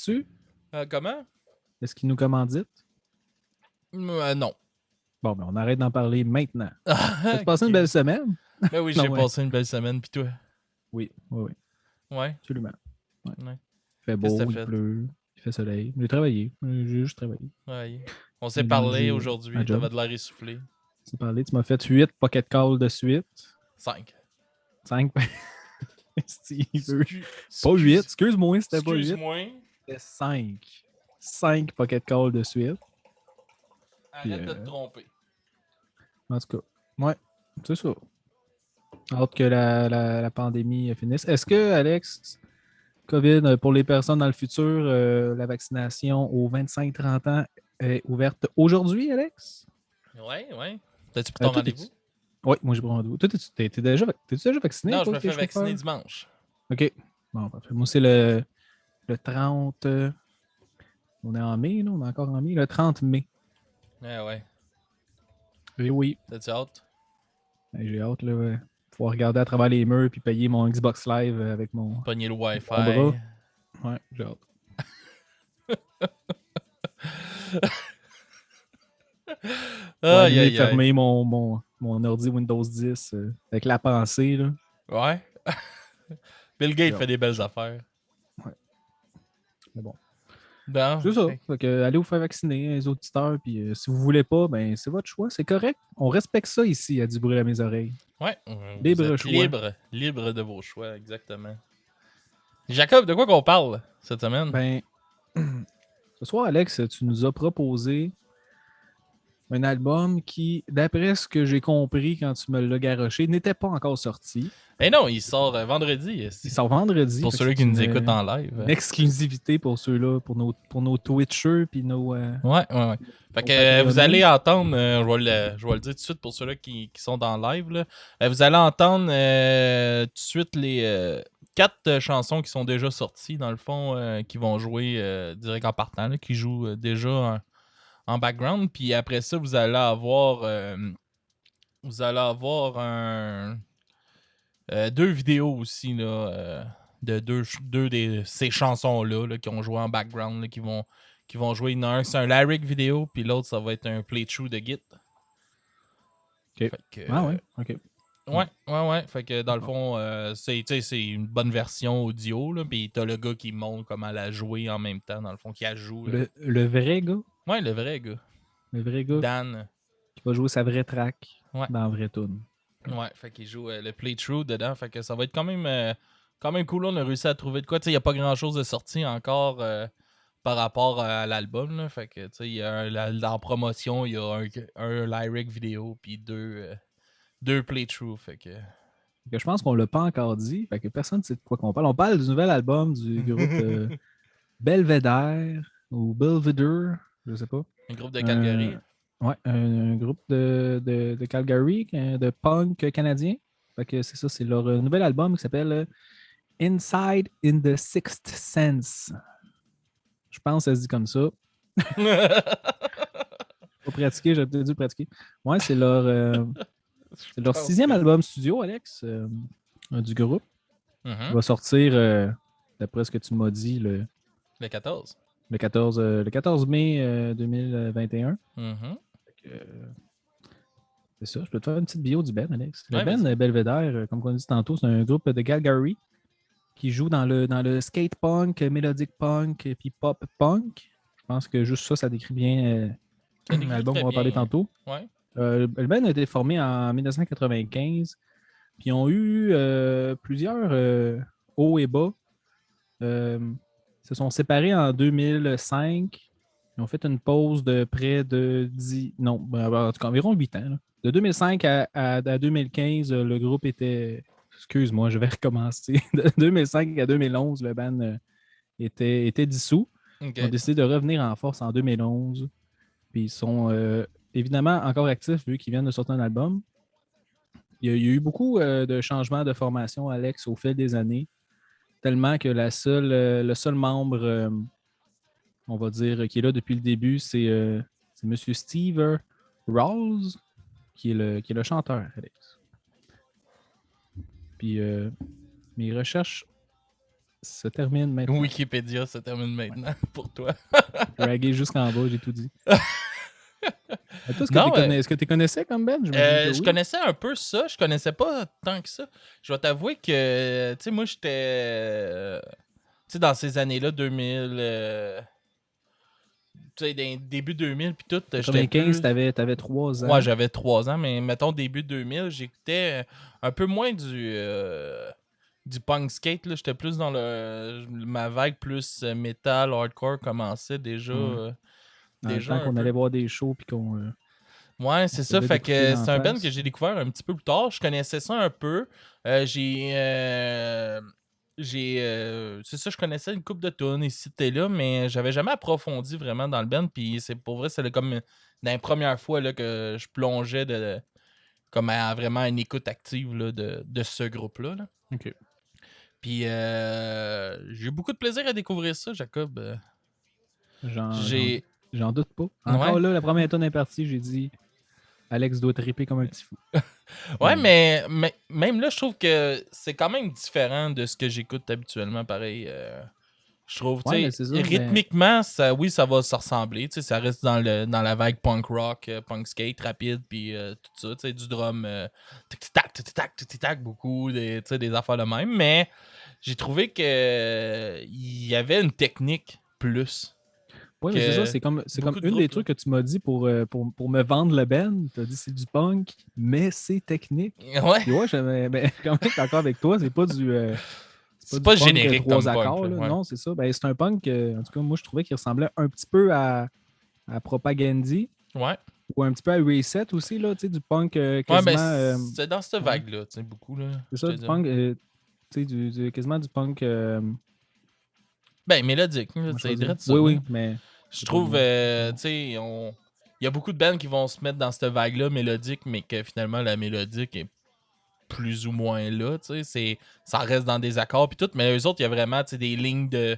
commandite-tu? Comment? Est-ce qu'il nous commandite? Non. Bon, ben on arrête d'en parler maintenant. As-tu passé une Ok. belle semaine? Ben oui, j'ai Non, ouais. passé une belle semaine, pis toi? Oui, oui, oui, Ouais. absolument. Ouais. Ouais. Il fait Qu'est-ce que t'as beau, il fait? pleut, il fait soleil. J'ai travaillé. J'ai juste travaillé. Ouais. On On s'est est dans le parlé jus à aujourd'hui, job. t'avais de l'air essoufflé. Tu parlé, tu m'as fait 8 pocket calls de suite. 5. 5. Steve. Pas 8. Excuse. Excuse-moi, c'était pas 8. Excuse-moi. C'était 5. 5 pocket calls de suite. Puis, Arrête de te tromper. en tout cas, ouais, c'est ça. Hâte que la pandémie finisse. Est-ce que, Alex, COVID, pour les personnes dans le futur, la vaccination aux 25-30 ans est ouverte aujourd'hui, Alex? Ouais. T'as-tu pris ton Toi, rendez-vous? Oui, moi j'ai pris rendez-vous. Toi, t'es déjà vacciné, Non, je toi, me tes fais vacciner chauffeurs? dimanche. OK. Bon, parfait. Moi, c'est le 30. On est en mai, là? On est encore en mai? Le 30 mai. Ouais. Et oui. T'as-tu hâte? J'ai hâte, là, pouvoir regarder à travers les murs puis payer mon Xbox Live avec mon Pogner le bras. Wi-Fi. Ouais, j'ai hâte. Pour allumer et Aïe. fermer mon ordi Windows 10 avec la pensée, là. Ouais. Bill Gates J'ai fait hâte. des belles affaires. Ouais. Mais bon. Bon, C'est ça. Fait que, allez vous faire vacciner, les auditeurs. Puis si vous voulez pas, ben c'est votre choix. C'est correct. On respecte ça ici à du bruit à mes oreilles. ouais, vous Libre êtes choix. libre de vos choix, exactement. Jacob, de quoi qu'on parle cette semaine? Ben, ce soir, Alex, tu nous as proposé un album qui, d'après ce que j'ai compris quand tu me l'as garoché, n'était pas encore sorti. Eh non, il sort vendredi. Il sort vendredi. Pour Fait que ceux c'est qui nous écoutent en une live. exclusivité pour ceux-là, pour nos Twitchers puis Ouais. Fait nos que vous Patreonneux. allez entendre, je vais le dire tout de suite pour ceux-là qui sont dans le live, là. Vous allez entendre tout de suite les 4 chansons qui sont déjà sorties, dans le fond, qui vont jouer direct en partant, là, qui jouent déjà en background. Puis après ça, vous allez avoir un 2 vidéos aussi là, de deux de ces chansons-là là, qui ont joué en background, là, qui vont jouer. Il y en a un, c'est un lyric vidéo, puis l'autre, ça va être un playthrough de Git. OK. Fait que, Ah ouais, OK. ouais. Fait que dans le fond, c'est une bonne version audio, là, puis t'as le gars qui montre comment la jouer en même temps, dans le fond, qui la joue. Le vrai gars, Ouais, le vrai gars. le vrai gars Dan. qui va jouer sa vraie track Ouais. dans la vraie tune. Ouais, fait qu'il joue le playthrough dedans. Fait que ça va être quand même cool. On a réussi à trouver de quoi. Il n'y a pas grand chose de sorti encore par rapport à l'album. Là. Fait que, il y a en promotion, il y a un lyric vidéo, puis deux playthroughs. Fait que. Je pense qu'on l'a pas encore dit. Fait que personne ne sait de quoi qu'on parle. On parle du nouvel album du groupe Belvedere ou Belvedere, je sais pas. Un groupe de Calgary. Ouais, un groupe de Calgary, de punk canadien. Fait que c'est ça, c'est leur nouvel album qui s'appelle Inside in the Sixth Sense. Je pense que ça se dit comme ça. Pas pratiqué, j'aurais peut-être dû le pratiquer. Ouais, c'est leur pense 6e que album studio, Alex, du groupe, qui Mhm. va sortir, d'après ce que tu m'as dit, Le 14. le 14 mai 2021. Mhm. C'est ça, je peux te faire une petite bio du Ben, Alex. Le Ouais, Ben vas-y. Belvedere, comme on dit tantôt, c'est un groupe de Calgary qui joue dans le skate punk, mélodic punk et puis pop punk. Je pense que juste ça, ça décrit bien Ça décrit l'album très qu'on va parler bien. tantôt. Ouais. Le band a été formé en 1995, puis ils ont eu plusieurs hauts et bas. Ils se sont séparés en 2005. Ils ont fait une pause de près de 10, non, en tout cas environ 8 ans. Là. De 2005 à 2015, le groupe était. Excuse-moi, je vais recommencer. De 2005 à 2011, le band était dissous. Ok. Ils ont décidé de revenir en force en 2011. Puis ils sont évidemment encore actifs vu qu'ils viennent de sortir un album. Il y a eu beaucoup de changements de formation, Alex, au fil des années, tellement que le seul membre, on va dire, qui est là depuis le début, c'est M. Steve Rawls, qui est le chanteur, Alex. Puis mes recherches se termine maintenant. Wikipédia se termine maintenant pour toi. Dragué jusqu'en bas, j'ai tout dit. Toi, Non, est-ce que tu connaissais comme band? J'imagine que je oui. connaissais un peu ça. Je connaissais pas tant que ça. Je vais t'avouer que, tu sais, moi, j'étais... tu sais, dans ces années-là, 2000... tu sais, début 2000 puis tout, j'étais 95, plus... t'avais 3 ans. Ouais, j'avais 3 ans, mais mettons début 2000, j'écoutais un peu moins du punk skate, là. J'étais plus dans ma vague plus metal, hardcore commençait déjà. Ouais. Dans le Déjà temps un qu'on peu. allait voir des shows puis qu'on Ouais, on c'est se ça. faisait Fait des coups de pied que dans c'est la un band que face. j'ai découvert un petit peu plus tard. Je connaissais ça un peu. C'est ça, je connaissais une couple de tunes ici et là, mais j'avais jamais approfondi vraiment dans le band. Puis c'est pour vrai, c'était comme dans les premières fois là, que je plongeais comme à vraiment une écoute active là, de ce groupe-là. Là. OK. Puis j'ai eu beaucoup de plaisir à découvrir ça, Jacob. J'ai. J'en doute pas. Ouais. Encore là, la première tonne est partie, j'ai dit Alex doit triper comme un petit fou. Ouais, mais même là, je trouve que c'est quand même différent de ce que j'écoute habituellement, pareil. Je trouve, tu Ouais, mais sais, c'est ça. rythmiquement, oui, ça va se ressembler. Tu sais, ça reste dans la vague punk rock, punk skate rapide, puis tout ça. Tu sais, du drum tic-tac, tic-tac, tic-tac, beaucoup, tu sais, des affaires de même. Mais j'ai trouvé que il y avait une technique plus Oui, mais c'est ça, que c'est comme beaucoup de une des groupes. Là. trucs que tu m'as dit pour me vendre le band. Tu as dit c'est du punk, mais c'est technique. Ouais, Puis ouais, mais quand même, d'accord avec toi, c'est pas c'est du pas punk générique 3 comme punk. accords. Là, Là. ouais. Non, c'est ça. Ben, c'est un punk, en tout cas, moi, je trouvais qu'il ressemblait un petit peu à Propagandhi Ouais. ou un petit peu à Reset aussi, là, tu sais, du punk Ouais, mais quasiment. c'est dans cette Ouais, vague-là, tu sais, beaucoup, là, c'est je ça, te du dirais. punk, tu sais, quasiment du punk. Ben, mélodique, là, Comment je c'est peux dire? direct ça, Oui, là. oui, mais Je c'est pas le trouve, mot. tu sais, il y a beaucoup de bands qui vont se mettre dans cette vague-là mélodique, mais que finalement, la mélodique est plus ou moins là, tu sais, ça reste dans des accords puis tout, mais eux autres, il y a vraiment, tu sais, des lignes de...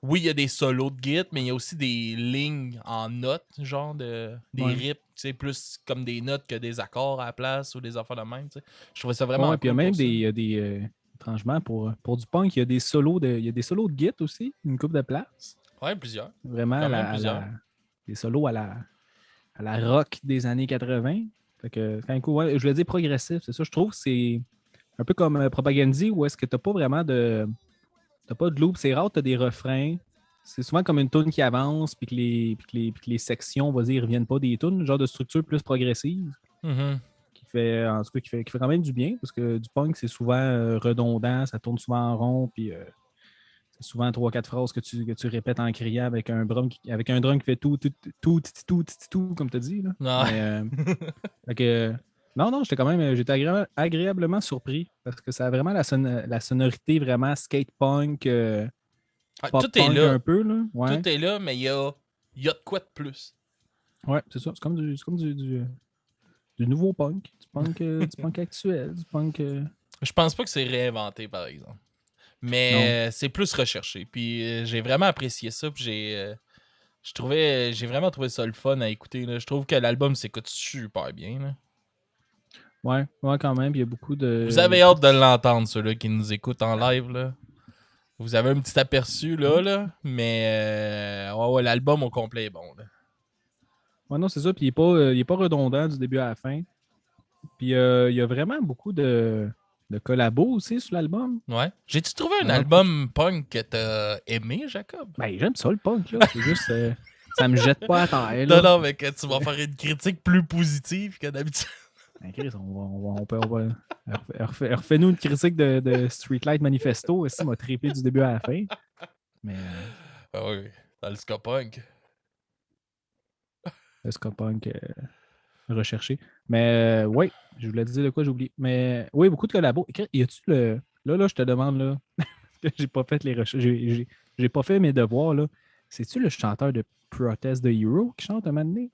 Oui, il y a des solos de guitare, mais il y a aussi des lignes en notes, genre des Ouais. rips, tu sais, plus comme des notes que des accords à la place ou des affaires de même, tu sais. Je trouvais ça Ouais, vraiment puis il y a cool même pour ça. étrangement, pour du punk, il y a des solos de git aussi, une coupe de place. Ouais, plusieurs. Vraiment Quand même plusieurs. des solos à la rock des années 80. Fait que, quand même cool. Ouais, je voulais dire progressif, c'est ça. Je trouve que c'est un peu comme Propagandhi où est-ce que t'as pas vraiment t'as pas de loop, c'est rare, t'as des refrains. C'est souvent comme une tune qui avance, puis que les sections, on va dire, reviennent pas des tunes, genre de structure plus progressive, Mhm. qui fait, en tout cas, qui fait quand même du bien, parce que du punk, c'est souvent redondant, ça tourne souvent en rond, puis c'est souvent 3-4 phrases que tu répètes en criant avec un drum qui fait tout, comme tu as dit. Là. Ouais. Mais, fait que, non, non, j'étais agréablement surpris parce que ça a vraiment la sonorité vraiment skate punk, Ah, pop tout est punk là. un peu. Là. Ouais, Tout est là, mais il y a de quoi de plus. ouais, c'est ça. C'est comme du nouveau punk, du punk actuel, du punk. Je pense pas que c'est réinventé, par exemple. Non. Mais c'est plus recherché. Puis j'ai vraiment apprécié ça. Puis j'ai vraiment trouvé ça le fun à écouter. Là. Je trouve que l'album s'écoute super bien. Là. Ouais, ouais, quand même. Il y a beaucoup Vous de. avez hâte de l'entendre, ceux-là qui nous écoutent en live. Là. Vous avez un petit aperçu là. Mais ouais, l'album au complet est bon. Là. Ouais, non, c'est ça. Puis il est pas redondant du début à la fin. Puis il y a vraiment beaucoup de collabos aussi sur l'album. Ouais. J'ai-tu trouvé un Vraiment beaucoup. album punk que t'as aimé, Jacob? Ben, j'aime ça le punk, là. C'est juste. Ça me jette pas à terre, Non, là. non, mais que tu vas faire une critique plus positive que d'habitude. Ben, Chris, refais-nous une critique de Streetlight Manifesto. Aussi, m'a trippé du début à la fin. Mais Ah oui, dans le ska punk. le ska punk recherché. Mais oui, je voulais te dire de quoi j'ai oublié. Mais oui, beaucoup de collabos. Y a-tu le. Là, je te demande, là, que j'ai pas fait les recherches. J'ai pas fait mes devoirs, là. C'est-tu le chanteur de Protest the Hero qui chante un moment donné?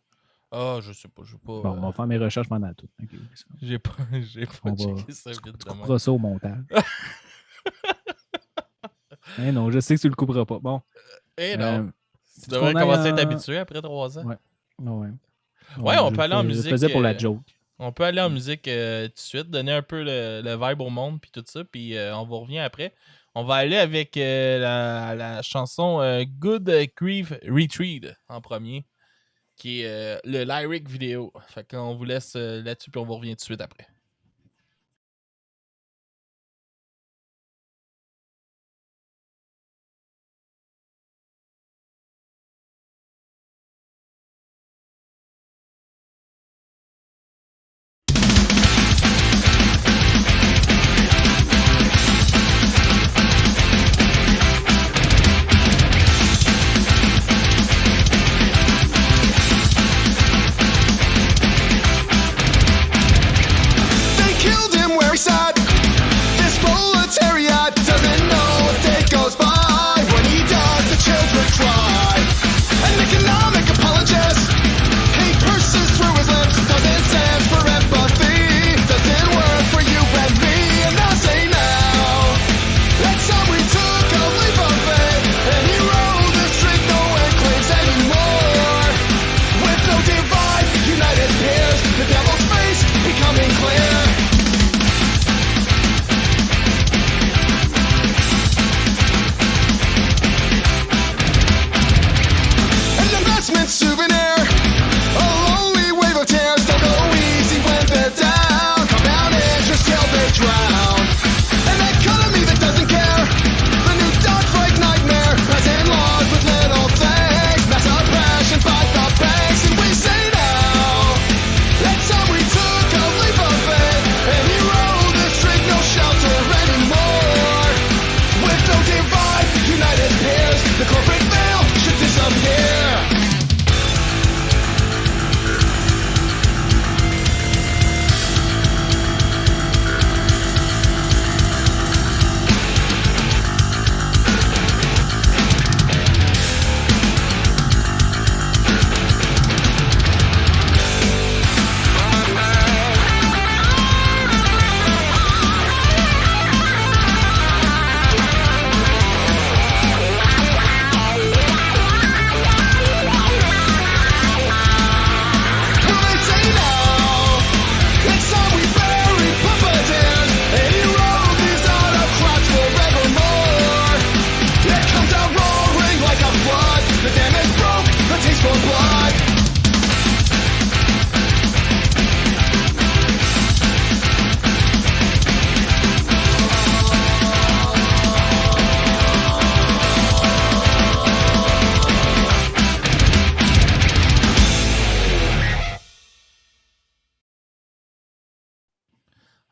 Ah, je sais pas, Bon, on va faire mes recherches pendant tout. Ok, oublie ça. j'ai pas, j'ai pas On va. checké ça Tu vite de même. couperas ça au montage. Eh non, je sais que tu le couperas pas. Bon. Eh non, tu Est-ce qu'on devrais aille commencer à en. t'habituer après 3 ans. Ouais. Ouais. Ouais, Ouais, on peut aller en je le musique. faisais pour la joke. On peut aller en musique tout de suite, donner un peu le vibe au monde, puis tout ça, puis on vous revient après. On va aller avec la chanson Good Grief Retreat en premier, qui est le lyric vidéo. Fait qu'on vous laisse là-dessus, puis on vous revient tout de suite après. They killed him where he sat. This proletariat doesn't know a day goes by when he does, the children cry. An economic apologist, he curses through his lips, doesn't stand for empathy, doesn't work for you and me. And I say now, that's how we took a leap of faith, and he rode the street, no enclaves anymore. With no divide, united peers, the devil's face becoming clear. An investment souvenir, a lonely wave of tears. Don't go easy when they're down. Compound interest till they drown. An economy that doesn't care. The new Dodd-Frank nightmare. Passing laws with little things. Mass oppression by the banks. And we say now, that's how we took a leap of faith. And he rode the street, no shelter anymore. With no divide, united peers, the corporate veil should disappear. Will they say now? It's time we bury puppeteers, and he rode these autocrats forevermore. It comes out roaring like a flood. The dam is broke, the taste for blood.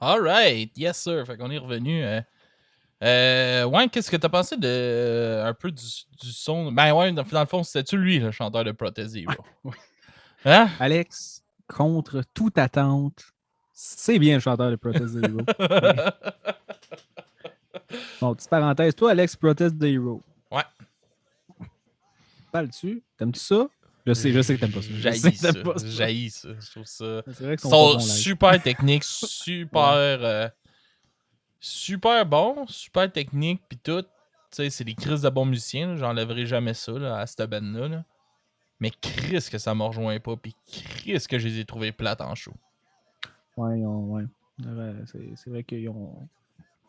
Alright, yes sir. Fait qu'on est revenu. Ouais, qu'est-ce que t'as pensé de un peu du son? Ben ouais, dans le fond, c'était-tu lui, le chanteur de Protest Zero? Ouais. Hein? Alex, contre toute attente, c'est bien le chanteur de Protest Zero. Bon, petite parenthèse. Toi, Alex, Protest the Hero. Ouais. Parles-tu? T'aimes-tu ça? Je sais que t'aimes pas ça. Je sais J'haïs que ça. t'aimes pas ça. J'haïs ça. Je trouve ça. C'est vrai qu'ils Ils sont pas sont bons, live. super techniques, super bons, super techniques, pis tout. Tu sais, c'est des crises de bons musiciens, là. J'enlèverai jamais ça là, à cette band-là. Là. Mais Chris que ça me rejoint pas, pis Chris que je les ai trouvés plates en show. Ouais, ouais. C'est vrai qu'ils ont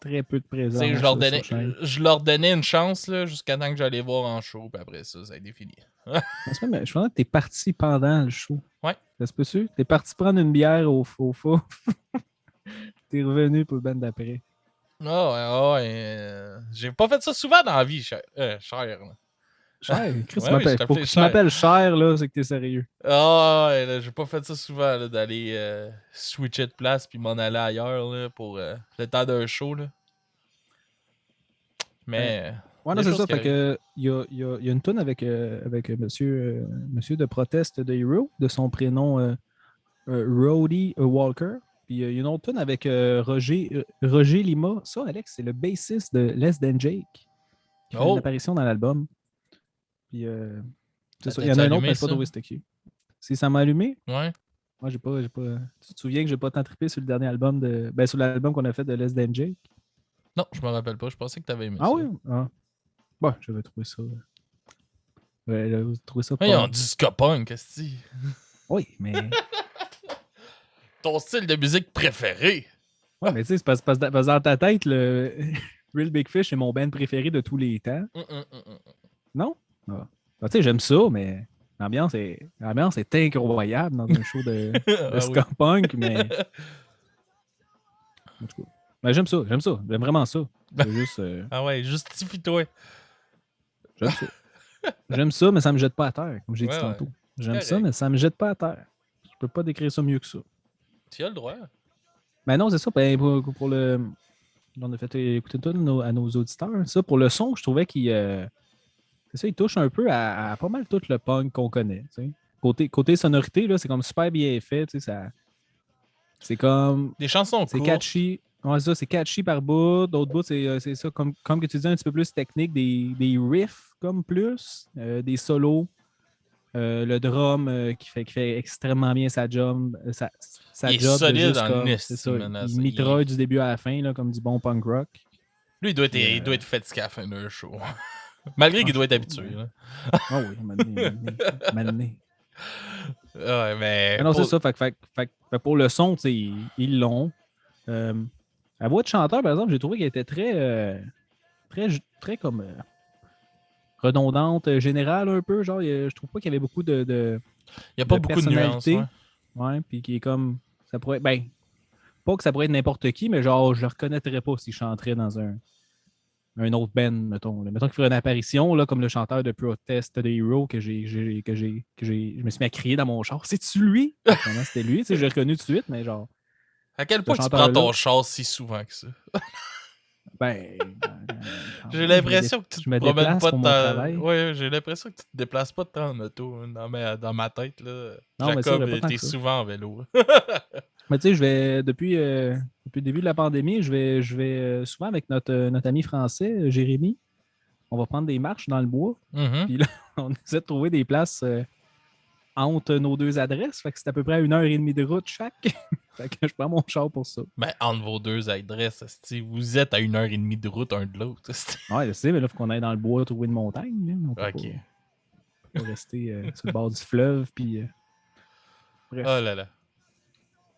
très peu de présence. Tu sais, sur scène. je leur donnais une chance là, jusqu'à temps que j'allais voir en show, puis après ça, ça a été fini. Mais je pense que t'es parti pendant le show. Ouais. Ça se peut-tu? T'es parti prendre une bière au Fouf. T'es revenu pour le band d'après. Ah ouais. J'ai pas fait ça souvent dans la vie, cher. Là. Cher, Chris, Ouais, je pour t'appelais que tu cher. m'appelles cher, là, c'est que t'es sérieux. Ah ouais, là, j'ai pas fait ça souvent, là, d'aller switcher de place puis m'en aller ailleurs là, pour le temps d'un show. Là. Mais. Ouais, non, c'est ça. Fait que, il y a une toune avec monsieur de Protest de Hero, de son prénom Roddy Walker. Puis il y a une autre toune avec Roger Lima. Ça, Alex, c'est le bassiste de Less Than Jake qui fait une apparition dans l'album. Puis c'est ça. Il y en a un autre, mais je n'ai pas trouvé c'était qui. Si ça m'a allumé? Ouais. Moi, j'ai pas. Tu te souviens que j'ai pas tant trippé sur le dernier album de. Ben, sur l'album qu'on a fait de Less Than Jake? Non, je me rappelle pas. Je pensais que tu avais aimé ça. Ah oui? Ah. Bon, j'avais trouvé ça. Ouais, j'avais trouvé ça. Ils ont du ska punk, qu'est-ce que c'est? Oui, mais. Ton style de musique préféré? Ouais, mais tu sais, c'est parce que dans ta tête, le Real Big Fish est mon band préféré de tous les temps. Mm. Non? Ah. Ah, tu sais, j'aime ça, mais l'ambiance est incroyable dans un show de Ah ska oui. punk, mais. En tout cas. Ben, j'aime ça. J'aime vraiment ça. C'est juste. Ah ouais, justifie-toi. J'aime ça. J'aime ça, mais ça me jette pas à terre, comme j'ai dit Ouais, tantôt. ouais. J'aime ça, Correct. mais ça me jette pas à terre. Je peux pas décrire ça mieux que ça. Tu as le droit. Mais non, c'est ça. Ben, pour le. On a fait écouter tout à nos auditeurs. Ça, pour le son, je trouvais qu'il. C'est ça, il touche un peu à pas mal tout le punk qu'on connaît. Tu sais. Côté sonorité, là, c'est comme super bien fait. Tu sais, c'est comme. Des chansons C'est courtes. catchy. Ouais, c'est ça, c'est catchy par bout. D'autres bouts, c'est ça, comme que tu dis, un petit peu plus technique, des riffs comme plus, des solos. Le drum qui fait extrêmement bien sa job. Sa Il est job de solide juste en comme. esti, C'est ça. man, Il il mitraille est- du début à la fin, là, comme du bon punk rock. Lui, il doit être fatigué à la fin d'un show. Malgré qu'il doit être habitué. Ouais. Là. Ah oui, mané. Ouais, mais. Ah non, c'est ça. Fait pour le son, tu sais, ils l'ont. La voix de chanteur, par exemple, j'ai trouvé qu'elle était très comme redondante, générale un peu. Genre, je trouve pas qu'il y avait beaucoup Il n'y a de pas beaucoup de nuances. personnalité. Ouais. Ouais, puis qui est comme. Ça pourrait. Ben, pas que ça pourrait être n'importe qui, mais genre, je le reconnaîtrais pas s'il chanterait dans un autre band, mettons. Là. Mettons qu'il ferait une apparition, là, comme le chanteur de Protest the Hero que je me suis mis à crier dans mon char. C'est-tu lui? Vraiment, c'était lui. Tu sais, je l'ai reconnu tout de suite, mais genre, À quel ce point tu prends chanteur-là, ton char si souvent que ça? ben, J'ai l'impression que tu je te me promènes déplace pas pour de mon temps. travail. Ouais, j'ai l'impression que tu te déplaces pas de temps en auto hein, dans ma tête. Là. Non, mais ça, Jacob, j'avais pas tant t'es que ça. souvent en vélo. Mais tu sais, depuis le début de la pandémie, je vais souvent avec notre ami français, Jérémy. On va prendre des marches dans le bois. Mhm. Puis là, on essaie de trouver des places entre nos deux adresses. Fait que c'est à peu près à 1h30 de route chaque. Fait que je prends mon char pour ça. Ben, entre vos deux adresses, esti, vous êtes à 1h30 de route un de l'autre. esti. Ouais, je sais, mais là, il faut qu'on aille dans le bois trouver une montagne. Là. On peut Ok. pas rester sur le bord du fleuve. Puis, bref. Oh là là.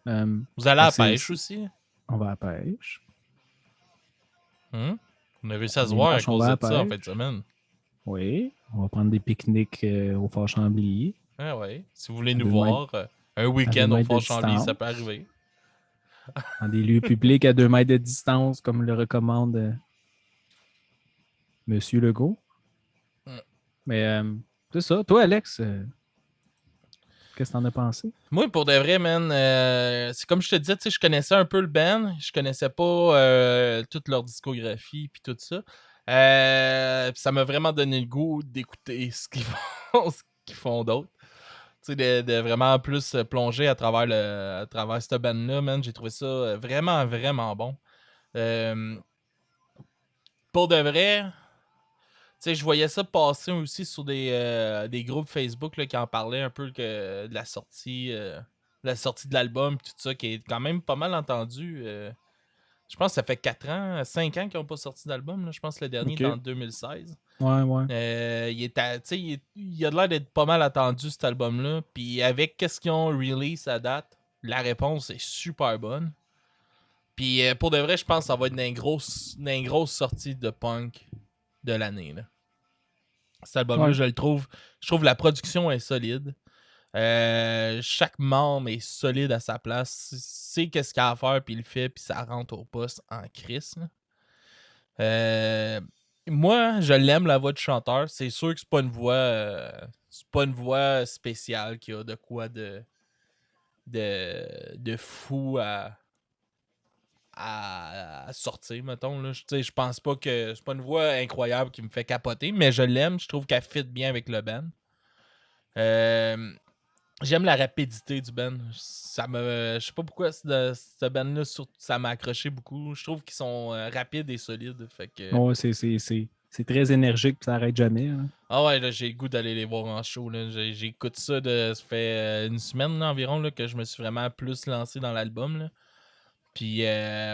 Euh, Vous allez à la c'est- pêche aussi? on va à la pêche. Hum? On a réussi à se Les voir à dimanches, on cause va de à ça en pêche. fin de semaine. Oui. On va prendre des pique-niques au Fort Chambly. Ah ouais. Si vous voulez À nous 2 voir, un week-end 2 au mètres de Fort Chambly, ça distance. peut arriver. Dans des lieux publics à 2 mètres de distance, comme le recommande Monsieur Legault. Mm. Mais c'est ça. Toi, Alex, qu'est-ce que t'en as pensé? Moi, pour de vrai, man, c'est comme je te disais, tu sais, je connaissais un peu le band. Je connaissais pas toute leur discographie puis tout ça. Puis ça m'a vraiment donné le goût d'écouter ce qu'ils font, ce qu'ils font d'autre. Tu sais, de vraiment plus plonger à travers cette band-là, man. J'ai trouvé ça vraiment, vraiment bon. Pour de vrai, tu sais, je voyais ça passer aussi sur des groupes Facebook là, qui en parlaient un peu de la sortie de l'album tout ça, qui est quand même pas mal entendu. Je pense que ça fait 4 ans, 5 ans qu'ils n'ont pas sorti d'album. Là. Je pense que le dernier Ok. est en 2016. Ouais. Il a de l'air d'être pas mal attendu cet album-là. Puis avec qu'est-ce qu'ils ont release à date, la réponse est super bonne. Puis pour de vrai, je pense que ça va être une grosse sortie de punk de l'année. Là. Cet album-là, Ouais. je trouve la production est solide. Chaque membre est solide à sa place. Sait qu'est-ce qu'il a à faire, puis il le fait, puis ça rentre au poste en crise. Moi, je l'aime, la voix du chanteur. C'est sûr que c'est pas une voix spéciale qui a de quoi de fou à sortir, mettons. Là. Je pense pas que c'est pas une voix incroyable qui me fait capoter, mais je l'aime. Je trouve qu'elle fit bien avec le band. J'aime la rapidité du band. Je sais pas pourquoi ce band-là, ça m'a accroché beaucoup. Je trouve qu'ils sont rapides et solides. Fait que... Ouais, c'est très énergique, puis ça n'arrête jamais. Hein. Ah ouais, là, j'ai le goût d'aller les voir en show. Là. J'écoute ça, ça fait une semaine là, environ là, que je me suis vraiment plus lancé dans l'album. Là. Puis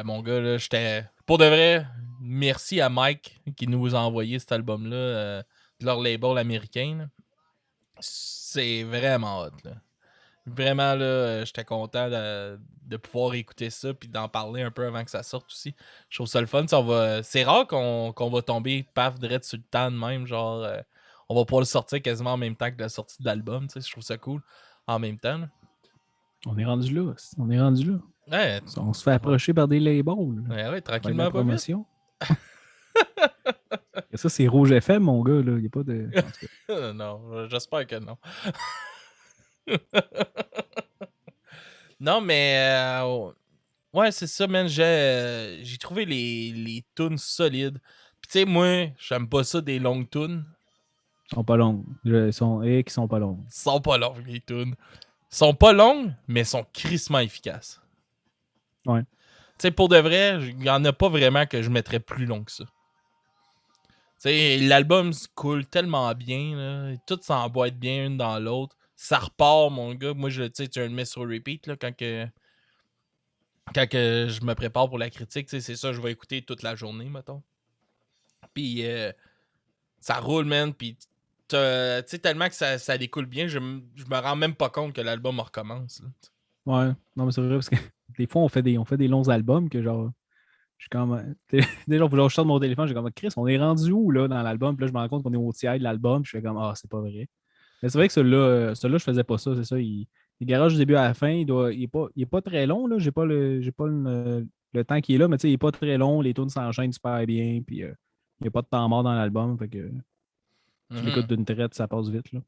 mon gars, là, j'étais... Pour de vrai, merci à Mike qui nous a envoyé cet album-là de leur label américain. Là. C'est vraiment hot. Là. Vraiment, là, j'étais content de pouvoir écouter ça puis d'en parler un peu avant que ça sorte aussi. Je trouve ça le fun. C'est rare qu'on va tomber paf direct sur le temps de même. Genre, on va pouvoir le sortir quasiment en même temps que la sortie de l'album. Je trouve ça cool en même temps. Là. On est rendu là. On est rendu là. Ouais, On se fait approcher par des labels. ouais, tranquillement, pas vite. Promotion. Et ça, c'est Rouge FM, mon gars. Là. Il n'y a pas de. En tout cas. Non, j'espère que non. Non, mais ouais, c'est ça, man. J'ai trouvé les tunes solides. Puis tu sais, moi, j'aime pas ça des longues tunes. Ils sont pas longues. Qui sont pas longues. Ils sont pas longues, les tunes. Ils sont pas longues, mais ils sont crissement efficaces. Ouais. Tu sais, pour de vrai, il y en a pas vraiment que je mettrais plus long que ça. Tu sais, l'album se coule tellement bien, là. Tout s'emboîte bien une dans l'autre. Ça repart, mon gars. Moi, tu le mets sur repeat là, quand que je me prépare pour la critique. C'est ça, je vais écouter toute la journée, mettons. Puis, ça roule, man. Puis, tu sais, tellement que ça découle bien, je me rends même pas compte que l'album recommence. Là. Ouais, non, mais c'est vrai, parce que des fois, on fait des longs albums que genre. Je suis comme. Déjà, je sors de mon téléphone, j'ai comme Chris, on est rendu où là dans l'album? Puis là, je me rends compte qu'on est au tiers de l'album, puis je fais comme c'est pas vrai. Mais c'est vrai que celui-là, je faisais pas ça, c'est ça. Il garage du début à la fin, il est pas très long, là. J'ai pas le temps qui est là, mais tu sais, il est pas très long, les tunes s'enchaînent super bien, puis il n'y a pas de temps mort dans l'album. Fait que tu l'écoutes d'une traite, ça passe vite. Là.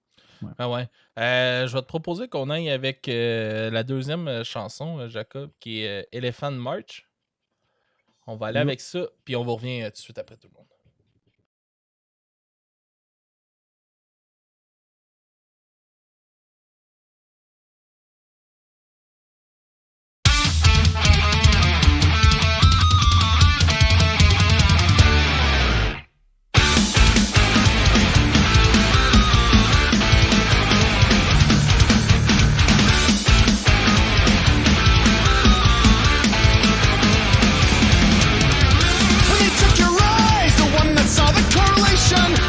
Ouais. Ah ouais. Je vais te proposer qu'on aille avec la deuxième chanson, Jacob, qui est Elephant March. On va aller avec ça, puis on va revenir tout de suite après tout le monde.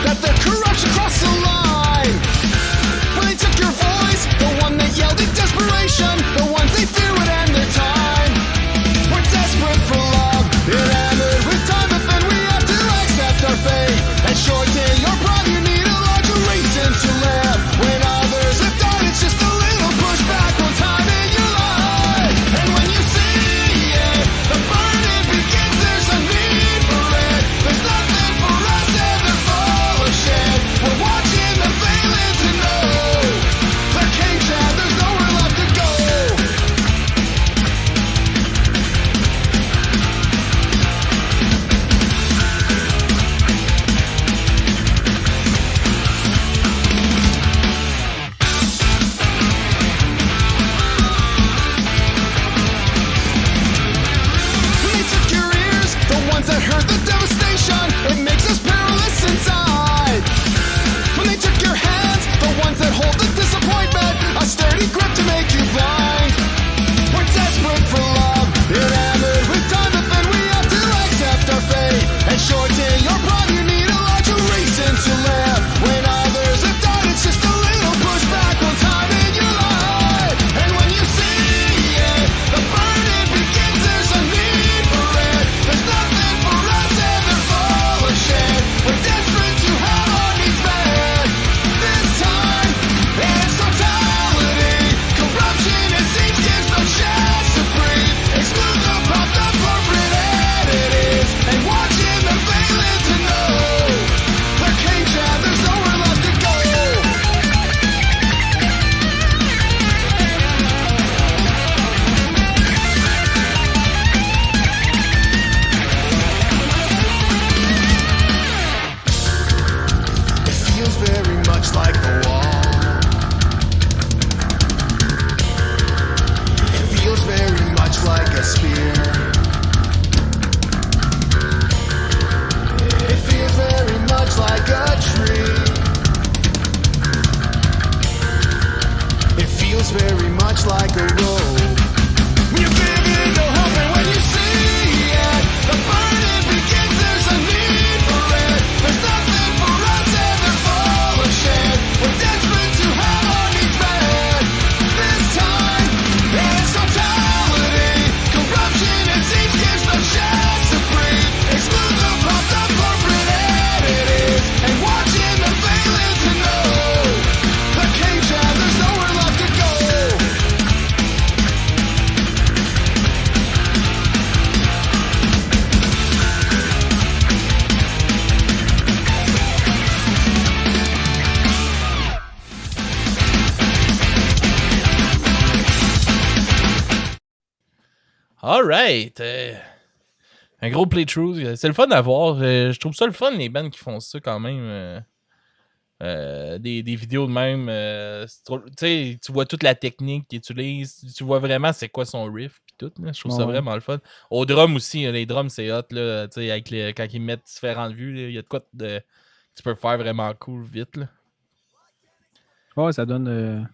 That the corruption crossed the line. When they took your voice, the one that yelled in desperation, the ones they fear would end their time. We're desperate for love, enamored with time, but then we have to accept our fate. And shorten your pride, you need a larger reason to live. When others have died, it's just a little pushback on time in your life. And when you see it, the burden begins, there's a need for it. There's nothing for us ever shit. We're watching the failing to know the cage and there's nowhere left to go. When they took your ears, the ones that heard the devastation, it makes us perilous inside. When they took your hands, the ones that hold the disappointment, a sturdy grip to make you blind. We're desperate for love, enamored with time, but then we have to accept our fate. And shorten your pride, you need a larger reason to live. When others have died, it's just a little pushback on time in your life. And when you see it, the burden begins, there's a need for it. There's nothing for us ever full of shit. We're desperate to have our needs met. This time, it's totality. Corruption, it seems, gives no chance to breathe. Exclude the path of corporate entities. And watching the failing to know the cage and there's nowhere left to go. It feels very much like a wall. It feels very much like a spear. It feels very much like a tree. It feels very much like a road. When you give in to hope and when you see it, the burden begins, there's a need for it. There's nothing for us ever full of shit. We're desperate to have our needs met. This time Alright. Un gros playthrough. C'est le fun à voir. Je trouve ça le fun, les bands qui font ça quand même. Des vidéos de même. Tu sais, tu vois toute la technique qu'ils utilisent. Tu vois vraiment c'est quoi son riff. Pis tout, là. Je trouve ça Ouais. vraiment le fun. Au drum aussi, les drums c'est hot. Là, tu sais, avec quand ils mettent différentes vues, il y a de quoi tu peux faire vraiment cool vite. Là. Ouais, ça donne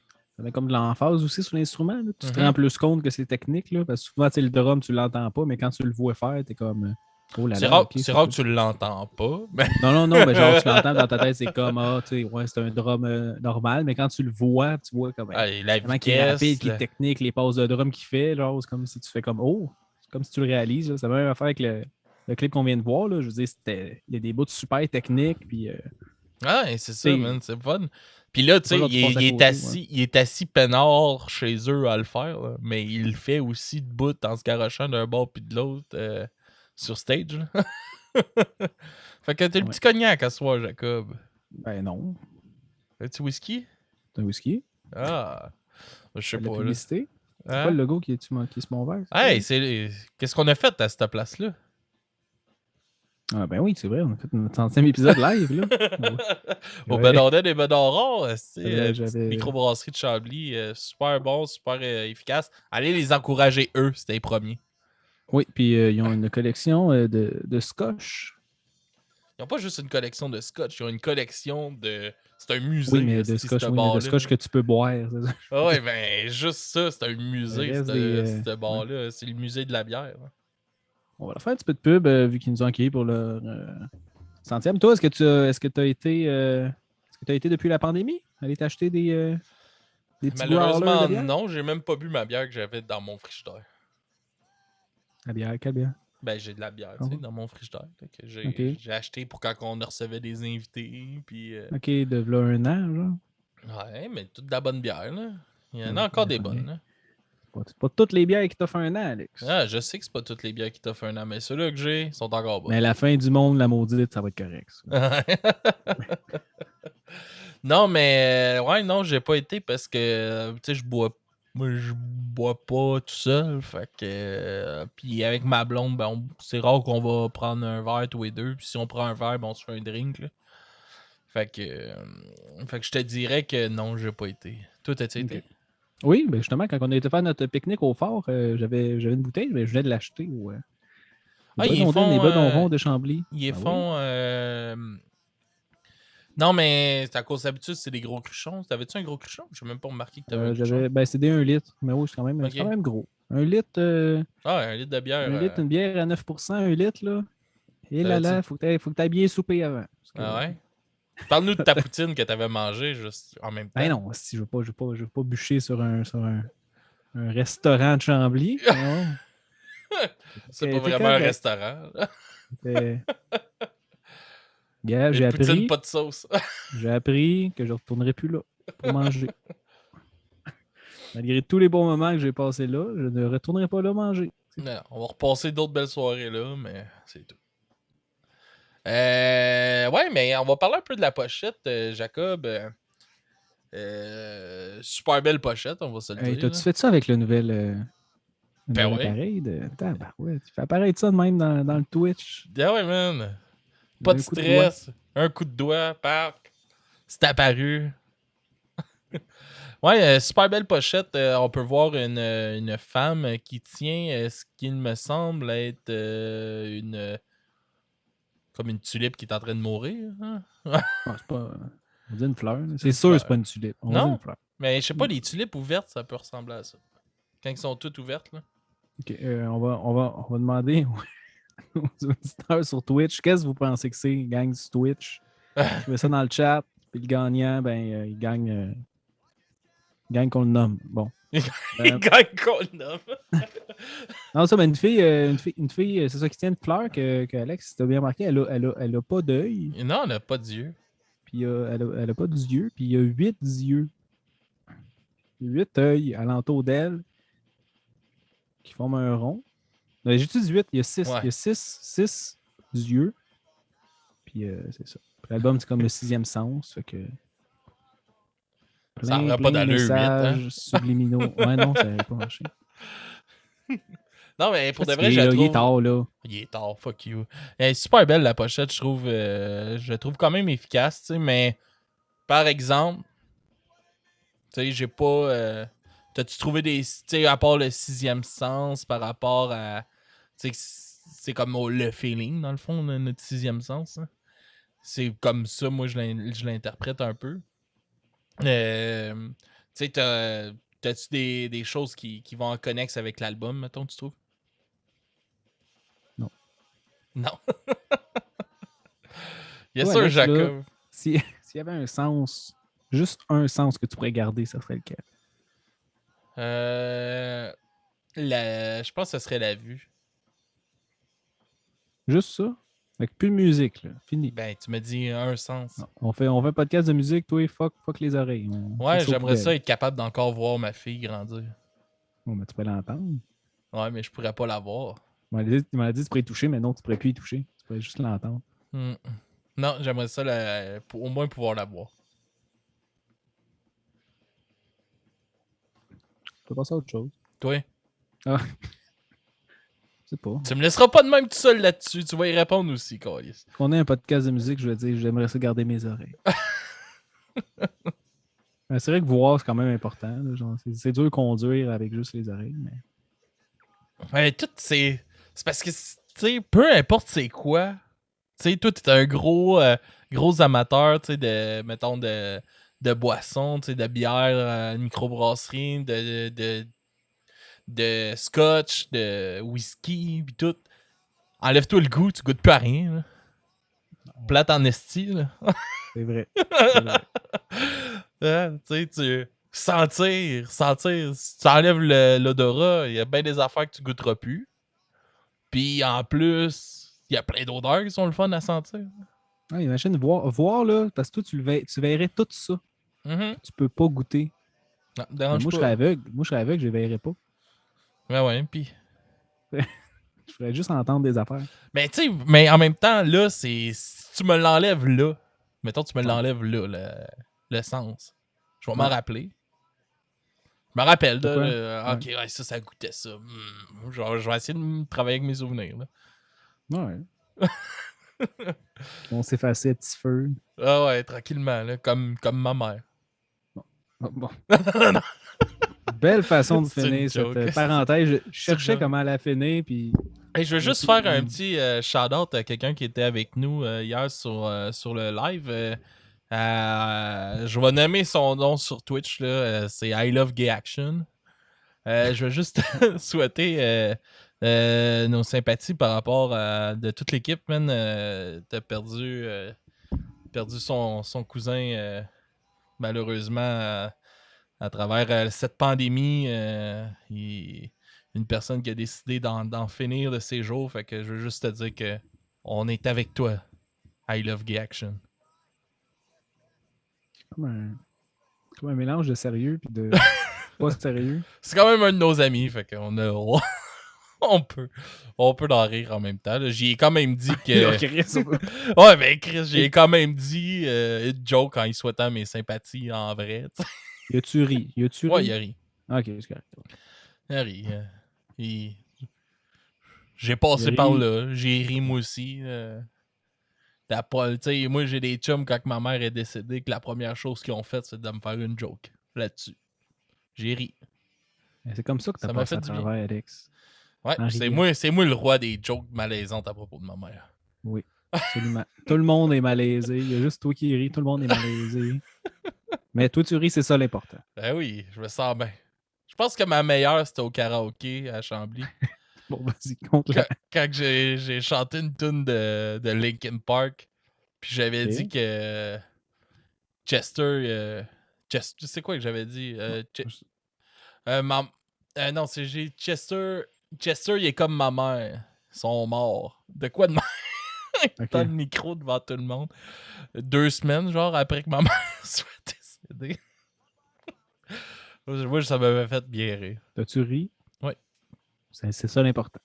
comme de l'emphase aussi sur l'instrument. Là. Tu te Mhm. rends plus compte que c'est technique. Là, parce que souvent, tu sais, le drum, tu l'entends pas, mais quand tu le vois faire, t'es comme oh là C'est là, rare, ok, c'est ça rare peut- que tu l'entends pas. Mais... Non, mais genre, tu l'entends dans ta tête, c'est comme ah, tu sais, ouais, c'est un drum normal, mais quand tu le vois, tu vois comme la comment qui est rapide, vitesse. qui est technique, les passes de drum qu'il fait, genre, c'est comme si tu fais comme oh, c'est comme si tu le réalises. Là. Ça va même affaire avec le clip qu'on vient de voir. Là. Je veux dire, il y a des bouts super techniques, puis Ouais, c'est ça, tu sais, man. C'est fun. Puis là, tu c'est pas sais, genre tu passes à il est côté. assis, il est assis peinard chez eux à le faire, là, mais il le fait aussi debout en se garochant d'un bord puis de l'autre sur stage. Là. Fait que t'as le Ouais. petit cognac à soir, Jacob. Ben non, Un petit whisky? c'est un whisky. Ah, je sais De la pas, là. publicité. C'est Hein? quoi le logo qui est sur mon verre? Hey, qu'est-ce qu'on a fait à cette place-là? Ah ben oui, c'est vrai, on a fait notre 30e épisode live, là. Au Ouais. Bedardin des Bedorons, c'est J'avais- petite j'avais- microbrasserie de Chambly, super bon, super efficace. Allez les encourager, eux, c'était les premiers. Oui, puis ils ont une collection de scotch. Ils n'ont pas juste une collection de scotch, ils ont une collection de. C'est un musée, Oui, mais de esti, scotch, ce oui, mais de bar-là. scotch que tu peux boire. C'est ça. Ah ouais, ben juste ça, c'est un musée, Le reste des, ce bar-là. C'est le musée de la bière. Hein. On va leur faire un petit peu de pub vu qu'ils nous ont accueillis pour leur centième. Toi, est-ce que tu as été depuis la pandémie? Aller t'acheter des petits growlers Malheureusement, de bière? non, j'ai même pas bu ma bière que j'avais dans mon frigidaire. La bière, quelle bière? Ben, j'ai de la bière, Ah tu sais, ouais? dans mon frigidaire. Fait que Ok. j'ai acheté pour quand on recevait des invités. Puis, Ok, de là un an, genre. ouais, mais toute de la bonne bière, là. Il y en Ah a oui, encore ça des sent bonnes, bien. là. C'est pas toutes les bières qui t'offrent un an, Alex. Ah, je sais que c'est pas toutes les bières qui t'offrent un an, mais ceux-là que j'ai sont encore bonnes. Mais à la fin du monde, la maudite, ça va être correct. Ça. Non, mais ouais, non, j'ai pas été parce que tu sais, je bois pas tout seul. Fait que puis avec ma blonde, ben c'est rare qu'on va prendre un verre tous les deux. Puis si on prend un verre, ben on se fait un drink. Là. Fait que je te dirais que non, j'ai pas été. Toi, t'as-tu été? Oui, ben justement, quand on a été faire notre pique-nique au fort, j'avais une bouteille, mais je venais de l'acheter au Ils les font Bedonrons de Chambly. ils Ah oui? font non, mais à cause d'habitude, c'est des gros cruchons. T'avais-tu un gros cruchon? J'ai même pas remarqué que t'avais un cruchon. Ben, c'est des 1 litre. Mais oui, c'est quand Ok. même gros. 1 litre, Ah, un litre de bière. une bière à 9%, 1 litre, là. Et là, T'avais-tu- là, faut que t'aies bien soupé avant. Parce que- Ah ouais? Parle-nous de ta poutine que t'avais mangée juste en même temps. Ben non, si je veux pas bûcher sur un un restaurant de Chambly. Non. C'est pas T'es vraiment un correct. restaurant. là. Gars, Une poutine pas de sauce. j'ai appris que je ne retournerai plus là pour manger. Malgré tous les bons moments que j'ai passés là, je ne retournerai pas là manger. Non, on va repasser d'autres belles soirées là, mais c'est tout. Ouais, mais on va parler un peu de la pochette, Jacob. Super belle pochette, on va se le Hey, dire. t'as-tu fait ça avec le nouvel, Ben ouais. appareil de. Ouais, tu fais apparaître ça de même dans le Twitch. Ah ouais, man. Pas de Un coup de doigt. stress. Un coup de doigt, paf. C'est apparu. Ouais, super belle pochette. On peut voir une femme qui tient ce qu'il me semble être comme une tulipe qui est en train de mourir. Hein? Ah, c'est pas. On dit une fleur. là. C'est Une sûr fleur. que c'est pas une tulipe. On dit Non? une fleur. Mais je sais pas, les tulipes ouvertes, ça peut ressembler à ça. Quand elles sont toutes ouvertes, là. Ok, on va demander aux auditeurs sur Twitch, qu'est-ce que vous pensez que c'est, gang sur Twitch? Écrivez ça dans le chat, puis le gagnant, ben, il gagne qu'on le nomme. Bon. Il gagne qu'on le nomme. Non, ça, mais une fille, c'est ça qui tient une fleur que Alex, si t'as bien remarqué, elle a pas d'œil, Non, on n'a pas d'yeux. puis elle a pas d'yeux, puis il y a 8 yeux. 8 œils alentour d'elle qui forment un rond. J'ai-tu dit 8? Il y a 6. Ouais. Il y a 6 yeux. Puis c'est ça. Puis l'album, c'est comme le 6e sens. Fait que. Ça aurait pas de d'allure, 8, hein? messages subliminaux. Ouais, non, ça n'aurait pas marché. Non, mais pour de vrai, Fatigué, je la là, il est trouve... tard, là. Il est tard, fuck you. Elle est super belle, la pochette, je trouve. Je la trouve quand même efficace, tu sais, mais par exemple, tu sais, j'ai pas... T'as-tu trouvé des... Tu sais, à part le sixième sens, par rapport à... Tu sais, c'est comme le feeling, dans le fond, notre sixième sens. Hein. C'est comme ça, moi, je l'interprète un peu. Tu sais, t'as-tu des choses qui vont en connexe avec l'album, mettons, tu trouves? Non. Non. Yes, Toi, sir, Alex, là, Jacob. s'il y avait un sens, juste un sens que tu pourrais garder, ça serait lequel? Je pense que ce serait la vue. Juste ça? Avec plus de musique, là. Fini. Ben, tu me dis un sens. Non. On fait un podcast de musique, toi, fuck les oreilles. Ouais, j'aimerais ça être capable d'encore voir ma fille grandir. Bon, ben, tu peux l'entendre. Ouais, mais je pourrais pas la voir. Il m'a dit que tu pourrais y toucher, mais non, tu pourrais plus y toucher. Tu pourrais juste l'entendre. Non, j'aimerais ça pour au moins pouvoir la voir. Tu peux passer à autre chose. Toi? Ah. Je sais pas. Tu me laisseras pas de même tout seul là-dessus. Tu vas y répondre aussi, Carlis. Qu'on ait un podcast de musique, je vais dire, j'aimerais ça garder mes oreilles. Ben, c'est vrai que voir, c'est quand même important. Là, genre, c'est dur de conduire avec juste les oreilles, mais... Ouais, tout c'est parce que, tu sais, peu importe c'est quoi, tu sais, toi, t'es un gros amateur, tu sais, mettons, de boissons, tu sais, de bière, microbrasserie, de scotch, de whisky, pis tout. Enlève-toi le goût, tu goûtes plus à rien, là. Plate en esti, là. C'est vrai. C'est vrai. Hein, tu sais, sentir, si tu enlèves l'odorat, il y a bien des affaires que tu goûteras plus. Puis en plus, il y a plein d'odeurs qui sont le fun à sentir. Ouais, imagine voir là, parce que toi, tu verrais tout ça. Mm-hmm. Tu peux pas goûter. Non, Mais dérange moi, je pas. serais aveugle. Moi, je serais aveugle, je les verrais pas. Ouais, puis... Je ferais juste entendre des affaires. Mais tu sais, mais en même temps, là, si tu me l'enlèves là, mettons, tu me l'enlèves là, le sens, je vais m'en rappeler. Je me rappelle, là, ok, ouais, ça goûtait ça. Genre, je vais essayer de travailler avec mes souvenirs, là. Ouais. On s'effaçait à petit feu. Ah ouais, tranquillement, là, comme ma mère. Oh, bon. Belle façon de C'est une finir joke. cette parenthèse. Je cherchais joke. comment la finir, puis... Hey, je veux juste faire un petit shout-out à quelqu'un qui était avec nous hier sur le live. Je vais nommer son nom sur Twitch, là. C'est I Love Gay Action. Je veux juste souhaiter nos sympathies par rapport à de toute l'équipe, man. T'as perdu son cousin, malheureusement, à travers cette pandémie. Une personne qui a décidé d'en finir de ses jours. Fait que je veux juste te dire que on est avec toi. I Love Gay Action. Comme un mélange de sérieux puis de pas sérieux. C'est quand même un de nos amis. Fait qu'on a... on peut en rire en même temps. Là. J'y ai quand même dit que... Ouais, ben Chris, j'ai quand même dit une joke en y souhaitant mes sympathies en vrai. T'sais. Y a-tu ri? Ouais, il a ri. Ok, c'est correct. Il a ri. J'ai passé par là. J'ai ri moi aussi. Moi, j'ai des chums quand ma mère est décédée que la première chose qu'ils ont faite, c'est de me faire une joke là-dessus. J'ai ri. C'est comme ça que t'as passé à travers, Alex. Ouais, c'est moi le roi des jokes malaisantes à propos de ma mère. Oui, absolument. Tout le monde est malaisé. Il y a juste toi qui ris. Tout le monde est malaisé. Mais toi, tu ris, c'est ça l'important. Ben oui, je me sens bien. Je pense que ma meilleure, c'était au karaoké à Chambly. Bon, vas-y, compte là. Quand j'ai chanté une tune de Linkin Park, puis j'avais dit que Chester, c'est quoi que j'avais dit? Non, j'ai Chester, il est comme ma mère. Ils sont morts. De quoi de mère? Dans le micro devant tout le monde. 2 semaines, genre, après que ma mère soit décédée. Moi, ça m'avait fait bien rire. T'as-tu ri? Oui. C'est ça l'important.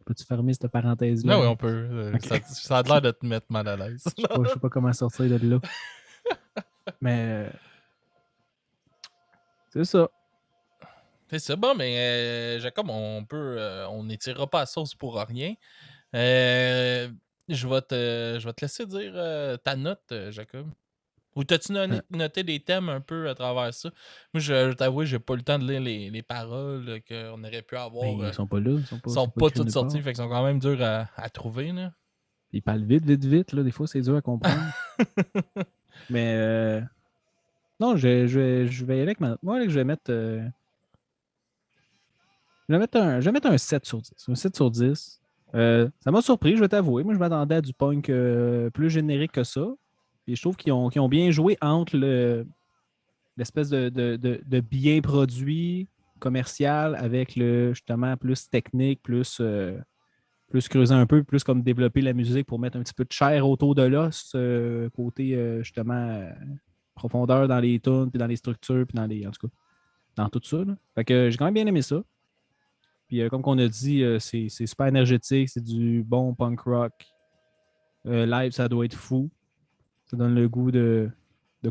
Peux-tu fermer cette parenthèse-là? Non, oui, on peut. Okay. Ça a l'air de te mettre mal à l'aise. Je sais pas comment sortir de là. Mais c'est ça. C'est ça, bon, mais Jacob, on n'étirera pas la sauce pour rien. Euh, je vais te laisser dire ta note, Jacob. Ou t'as-tu Euh, noté des thèmes un peu à travers ça? Moi, je t'avoue, j'ai pas eu le temps de lire les paroles qu'on aurait pu mais avoir. ils sont pas là, Ils ils sont sont pas pas écrits toutes nulle sorties, part. fait qu'ils sont quand même durs à trouver, là. Ils parlent vite, vite, vite, là. Des fois, c'est dur à comprendre. Mais non, je vais y aller avec ma. Moi, là, je vais mettre. Je vais mettre un 7 sur 10. Un 7 sur 10. Ça m'a surpris, je vais t'avouer. Moi, je m'attendais à du punk plus générique que ça. Et je trouve qu'ils ont bien joué entre l'espèce de bien produit commercial avec le justement plus technique, plus creuser un peu, plus comme développer la musique pour mettre un petit peu de chair autour de l'os, côté justement profondeur dans les tunes, puis dans les structures, puis en tout cas, dans tout ça. Là. Fait que j'ai quand même bien aimé ça. Puis comme on a dit, c'est super énergétique, c'est du bon punk rock. Live, ça doit être fou. Ça donne le goût de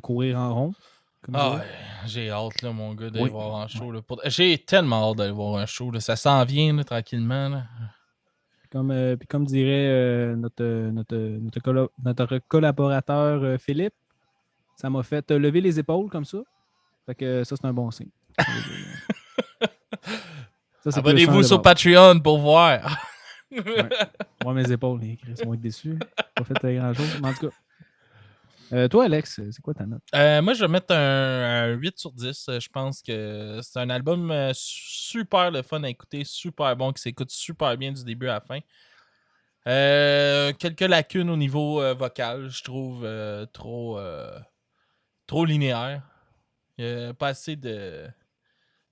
courir en rond, comme Ah, dirait. ouais, j'ai hâte, là, mon gars, d'aller Oui. voir un Ouais. show. Là. J'ai tellement hâte d'aller voir un show. Là. Ça s'en vient, là, tranquillement. Là. Puis comme dirait notre collaborateur Philippe, ça m'a fait lever les épaules comme ça. Fait que ça, c'est un bon signe. Ça, c'est plus un Abonnez-vous de sur base. Patreon pour voir. Ouais. Moi, mes épaules, ils vont être déçus. Pas fait grand-chose. Mais en tout cas, toi, Alex, c'est quoi ta note? Moi, je vais mettre un 8 sur 10. Je pense que c'est un album super le fun à écouter, super bon, qui s'écoute super bien du début à la fin. Quelques lacunes au niveau vocal, je trouve trop linéaire. Il n'y a pas assez de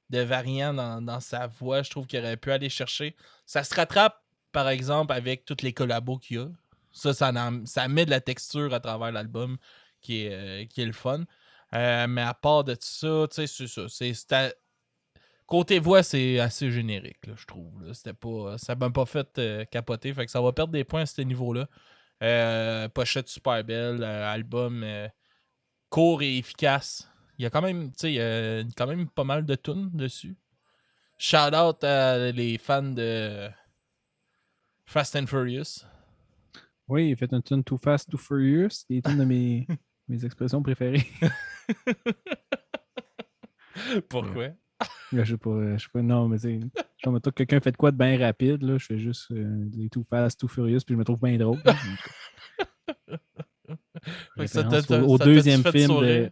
variants dans sa voix. Je trouve qu'il aurait pu aller chercher. Ça se rattrape, par exemple, avec toutes les collabos qu'il y a. Ça met de la texture à travers l'album qui est le fun. Mais à part de ça, tu sais, c'est ça. Côté voix, c'est assez générique, là, je trouve. Là. Ça m'a pas fait capoter. Fait que ça va perdre des points à ce niveau-là. Pochette super belle, album court et efficace. Il y a quand même, tu sais, il y a quand même pas mal de tunes dessus. Shout out à les fans de Fast and Furious. Oui, il fait un tune Too Fast, Too Furious, qui est une de mes expressions préférées. Pourquoi? Je sais pas, non, mais tu sais, genre, mettons que quelqu'un fait de quoi de bien rapide, là, je fais juste des Too Fast, Too Furious, puis je me trouve bien drôle. Là. Fait que ça Référence t'a au ça t'a-tu deuxième fait film sourire? de.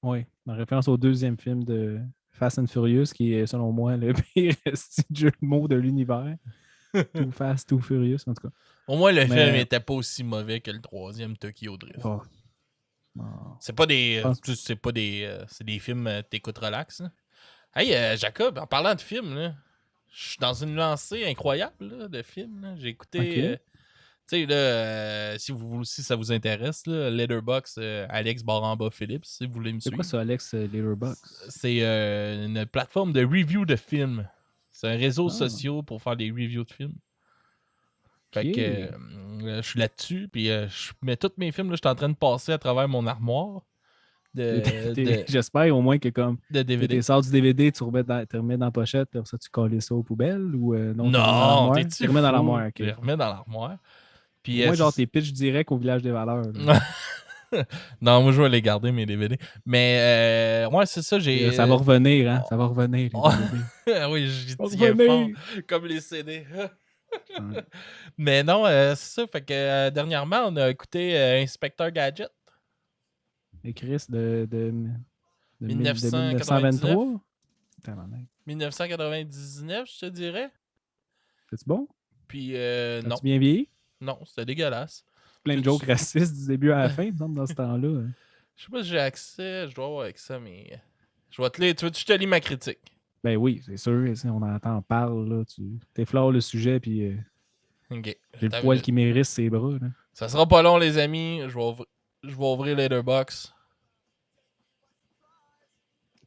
Oui, en référence au deuxième film de Fast and Furious, qui est, selon moi, le pire jeu de mots de l'univers. Too Fast, Too Furious, en tout cas. Au moins, le film Mais. était pas aussi mauvais que le troisième Tokyo Drift. Oh, oh, C'est pas je des. pense. C'est des films t'écoutes relax. Là. Hey, Jacob, en parlant de films, là, je suis dans une lancée incroyable là, de films. Là. J'ai écouté. OK. Tu sais, là, si ça vous intéresse, là, Letterboxd, Alex Baramba Phillips, si vous voulez me C'est quoi suivre. ça, Alex Letterboxd? C'est une plateforme de review de films. C'est un réseau Ah, social pour faire des reviews de films. Fait que OK. je suis là-dessus, puis je mets tous mes films, là, je suis en train de passer à travers mon armoire de J'espère au moins que comme DVD. tu sors du DVD, tu remets dans la pochette, puis après ça, tu colles ça aux poubelles ou non, tu les remets dans Non, l'armoire. Tu t'es-tu les remets dans fou? l'armoire, OK. Je les remets dans l'armoire. Au Puis, moins, genre, tes pitches direct au village des valeurs. Là. non, moi, je vais les garder, mes DVD. Mais, ouais, c'est ça, j'ai... Ça va revenir, hein? Ça va revenir, les DVD. oui, j'y Ça va tiens fort, revenir! comme les CD. Ouais. Mais non, c'est ça, fait que dernièrement, on a écouté Inspecteur Gadget. Et Chris de 1999. 1923? Tabarnak. 1999, je te dirais. C'est-tu bon? Puis, non. As-tu bien vieilli? Non, c'était dégueulasse. Plein de Tu- jokes racistes du début à la fin, il me semble, dans ce temps-là. Hein. Je sais pas si j'ai accès, je dois avoir accès, mais... Je vais te lire, tu veux que je te lis ma critique? Ben oui, c'est sûr. On entend parle, là. Tu t'effleures le sujet, puis Ok. j'ai le T'as poil vu? qui m'érisse ses bras. Là. Ça sera pas long, les amis. Je vais ouvrir Letterboxd.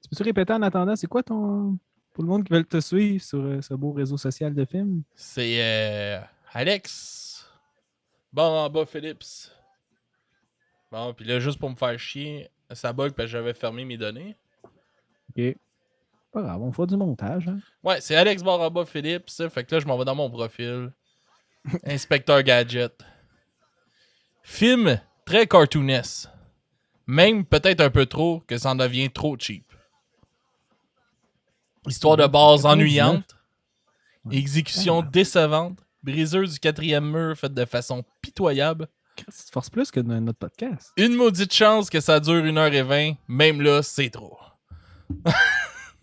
Tu peux-tu répéter en attendant, c'est quoi ton. Pour le monde qui veut te suivre sur ce beau réseau social de films? C'est Alex. Bon, en bas, Phillips. Bon, puis là, juste pour me faire chier, ça bug parce que j'avais fermé mes données. OK. Pas grave, on fera du montage. Hein? Ouais, c'est Alex Baraba Philippe, ça. Fait que là, je m'en vais dans mon profil. Inspecteur Gadget. Film très cartoonesque. Même peut-être un peu trop, que ça en devient trop cheap. Histoire de base 99. ennuyante. Ouais. Exécution décevante. Briseuse du 4e mur faite de façon pitoyable. Tu te forces plus que notre podcast. Une maudite chance que ça dure 1h20. Même là, c'est trop.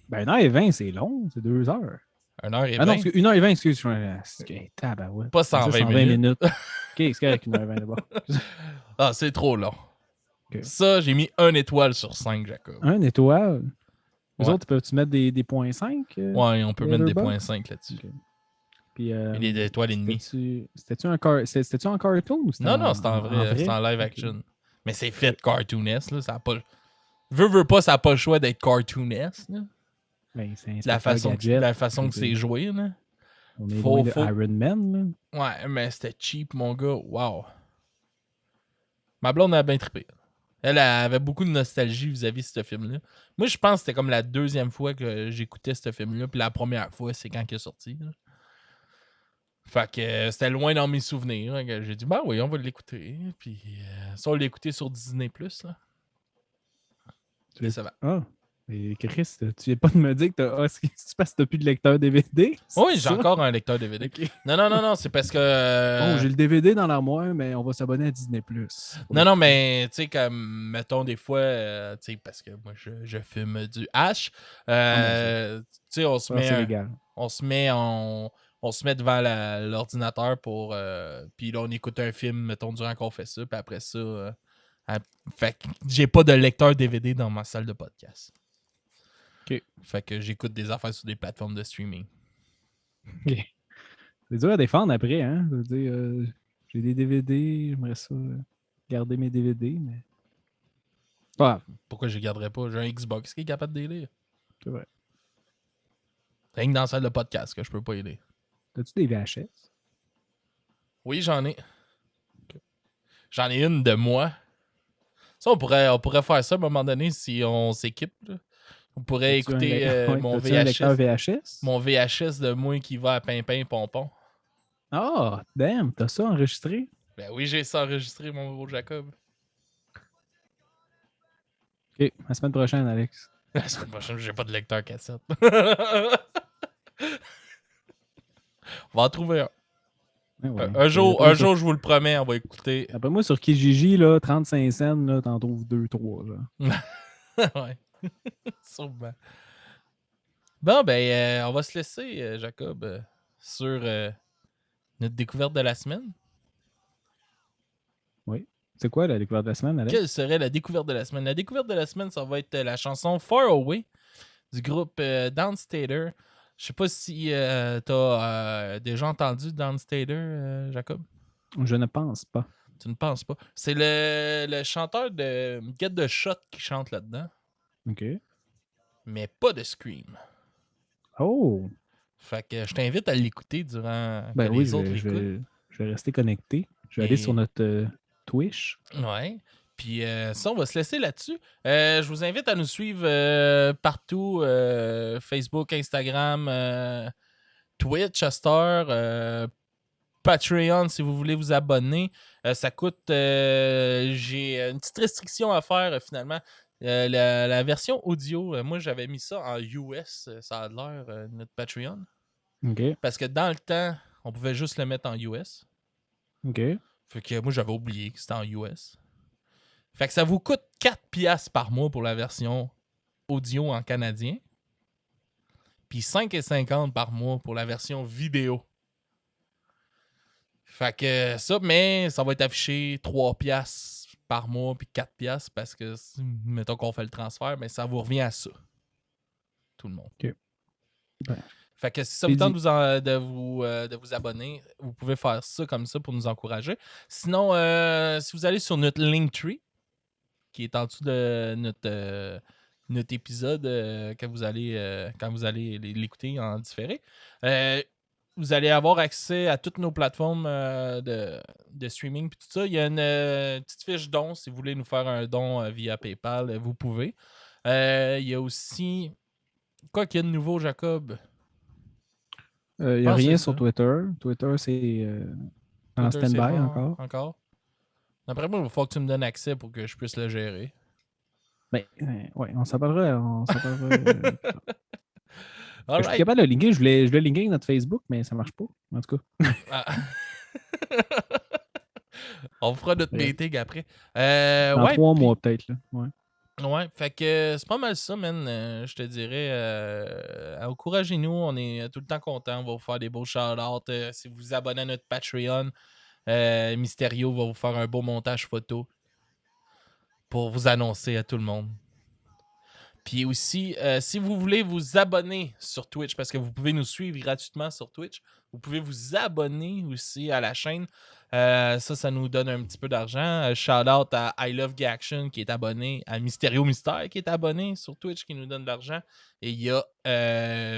Ben 1h20, c'est long, c'est 2 heures. 1h20. Ah non, 1h20, excuse-moi. Tabarouette. Pas 120 minutes. Ok, c'est correct, 1h20 d'abord. Ah, c'est trop long. Ok. Ça, j'ai mis 1 étoile sur 5, Jacob. 1 étoile. Les Ouais. autres, peux-tu mettre des points 5? Ouais, on peut mettre des points Letterboxd? 5 là-dessus. Ok. Puis, Et des étoiles et demie. c'était-tu en cartoon ou c'était Non, c'est en vrai. C'est en live Ok. action. Mais c'est fait cartoonesque, là. Ça a pas... Veux pas, ça n'a pas le choix d'être cartoonesque, là. Ben, c'est La Inspecteur Gadget. façon que c'est joué, là. On est Faut- loin de faut- Iron Man, là. Ouais, mais c'était cheap, mon gars. Wow. Ma blonde a bien trippé. Elle avait beaucoup de nostalgie vis-à-vis de ce film-là. Moi, je pense que c'était comme la 2e fois que j'écoutais ce film-là. Puis la première fois, c'est quand il est sorti. Là. Fait que c'était loin dans mes souvenirs. Hein, que j'ai dit, ben oui, on va l'écouter. Puis ça, on l'a écouté sur Disney+. Là. Tu Ça va. Ah, mais Chris, tu viens pas de me dire que t'as. Ah, c'est parce que t'as plus de lecteur DVD? Oui, C'est j'ai ça? encore un lecteur DVD. Ok. Non, c'est parce que... Bon, j'ai le DVD dans l'armoire, mais on va s'abonner à Disney+. Non, mais tu sais, comme, mettons, des fois, tu sais, parce que moi, je fume du hash, tu sais, on se Ah, c'est met... légal. On se met devant l'ordinateur pour... puis là, on écoute un film, mettons, durant qu'on fait ça. Puis après ça... fait que j'ai pas de lecteur DVD dans ma salle de podcast. OK. Fait que j'écoute des affaires sur des plateformes de streaming. OK. C'est dur à défendre après, hein? Je veux dire, j'ai des DVD, j'aimerais ça garder mes DVD, mais... Pas grave, Pourquoi je les garderais pas? J'ai un Xbox qui est capable de les lire. c'est vrai. Rien que dans la salle de podcast que je peux pas y lire. T'as-tu des VHS? Oui, j'en ai. J'en ai une de moi. Ça, on pourrait faire ça à un moment donné si on s'équipe. Là. On pourrait T'as-tu un écouter ouais, mon t'as-tu un lecteur VHS. VHS? Mon VHS de moi qui va à Pimpin Pompon. Ah, damn, t'as ça enregistré? Ben oui, j'ai ça enregistré, mon gros Jacob. OK, la semaine prochaine, Alex. La semaine prochaine, j'ai pas de lecteur cassette. On va en trouver un. Ouais, ouais. Un jour, je vous le promets, on va écouter. Après moi, sur Kijiji, là, 35 cents, là, t'en trouves 2-3. Ouais. Sûrement. Bon, ben, on va se laisser, Jacob, sur notre découverte de la semaine. C'est quoi la découverte de la semaine, Alex? Quelle serait la découverte de la semaine? La découverte de la semaine, ça va être la chanson Far Away du groupe Downstater. Je sais pas si t'as déjà entendu Downstater, Jacob. Je ne pense pas. Tu ne penses pas. C'est le chanteur de Get the Shot qui chante là-dedans, OK. mais pas de Scream. Oh! Fait que je t'invite à l'écouter durant Ben que oui, les autres l'écoutent. je vais rester connecté. Je vais Et- aller sur notre Twitch. Ouais. Puis ça, on va se laisser là-dessus. Je vous invite à nous suivre partout. Facebook, Instagram, Twitch, à cette heure, Patreon, si vous voulez vous abonner. Ça coûte... j'ai une petite restriction à faire, finalement. La version audio, moi, j'avais mis ça en US, ça a l'air, notre Patreon. OK. Parce que dans le temps, on pouvait juste le mettre en US. OK. Fait que moi, j'avais oublié que c'était en US. Fait que ça vous coûte 4$ par mois pour la version audio en canadien. Puis 5,50$ par mois pour la version vidéo. Fait que ça, mais ça va être affiché 3$ par mois puis 4$ parce que, mettons qu'on fait le transfert, mais ça vous revient à ça. Tout le monde. OK. Ben, fait que si ça vous tente de vous abonner, vous pouvez faire ça comme ça pour nous encourager. Sinon, si vous allez sur notre Linktree, qui est en dessous de notre épisode quand vous allez l'écouter en différé, vous allez avoir accès à toutes nos plateformes de streaming et tout ça. Il y a une petite fiche don si vous voulez nous faire un don via PayPal, vous pouvez. Il y a aussi Quoi qu'il y a de nouveau, Jacob? Il n'y Je a pense que rien c'est sur ça. Twitter. Twitter, c'est en Twitter, c'est stand-by mort encore. D'après moi, il va falloir que tu me donnes accès pour que je puisse le gérer. Mais, ouais, on s'en parlera. Plus tard. Je suis plus Alright. capable de linker. Je voulais linker notre Facebook, mais ça marche pas. En tout cas. Ah. On fera notre Bref. meeting après. Dans Ouais, 3 puis- mois, peut-être. Là. Ouais. Ouais, fait que c'est pas mal ça, man. Je te dirais, encouragez-nous. On est tout le temps contents. On va vous faire des beaux shout-outs. Si vous vous abonnez à notre Patreon, Mysterio va vous faire un beau montage photo pour vous annoncer à tout le monde. Puis aussi, si vous voulez vous abonner sur Twitch, parce que vous pouvez nous suivre gratuitement sur Twitch, vous pouvez vous abonner aussi à la chaîne. Ça nous donne un petit peu d'argent. Shout out à I Love Gay Action qui est abonné, à Mysterio Mystère qui est abonné sur Twitch qui nous donne de l'argent. Et il y a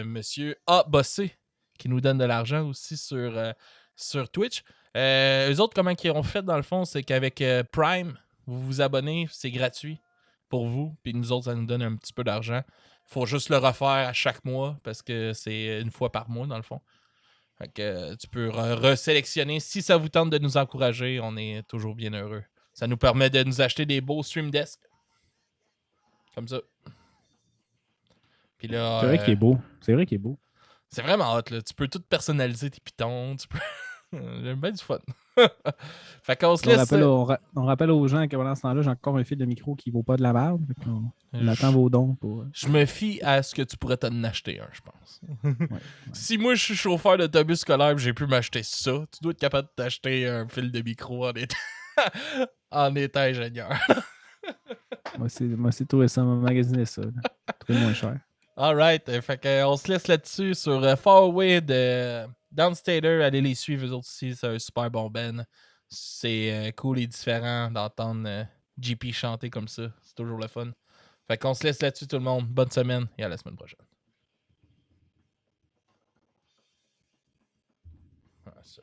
Monsieur A. Bossé qui nous donne de l'argent aussi sur Twitch. Eux autres, comment ils ont fait dans le fond, c'est qu'avec Prime, vous vous abonnez, c'est gratuit pour vous, puis nous autres, ça nous donne un petit peu d'argent. Il faut juste le refaire à chaque mois parce que c'est une fois par mois dans le fond. Fait que tu peux resélectionner. Si ça vous tente de nous encourager, on est toujours bien heureux. Ça nous permet de nous acheter des beaux Stream Desk. Comme ça. Puis là, C'est vrai qu'il est beau. C'est vrai qu'il est beau. c'est vraiment hot, là. Tu peux tout personnaliser tes pitons. Tu peux... J'aime bien du fun. Fait qu'on se laisse... On rappelle aux gens que pendant ce temps-là, j'ai encore un fil de micro qui vaut pas de la merde. On attend vos dons pour. Je me fie à ce que tu pourrais t'en acheter un, je pense. Ouais. Si moi je suis chauffeur d'autobus scolaire et j'ai pu m'acheter ça, tu dois être capable de t'acheter un fil de micro en étant, en étant ingénieur. Moi, c'est tout récent, magasiner ça. Trouver moins cher. Alright, fait que, on se laisse là-dessus sur Far Away de Downstater. Allez les suivre, eux autres aussi, c'est un super bon band. C'est cool et différent d'entendre JP chanter comme ça. C'est toujours le fun. Fait qu'on se laisse là-dessus tout le monde. Bonne semaine et à la semaine prochaine. Ah, ça,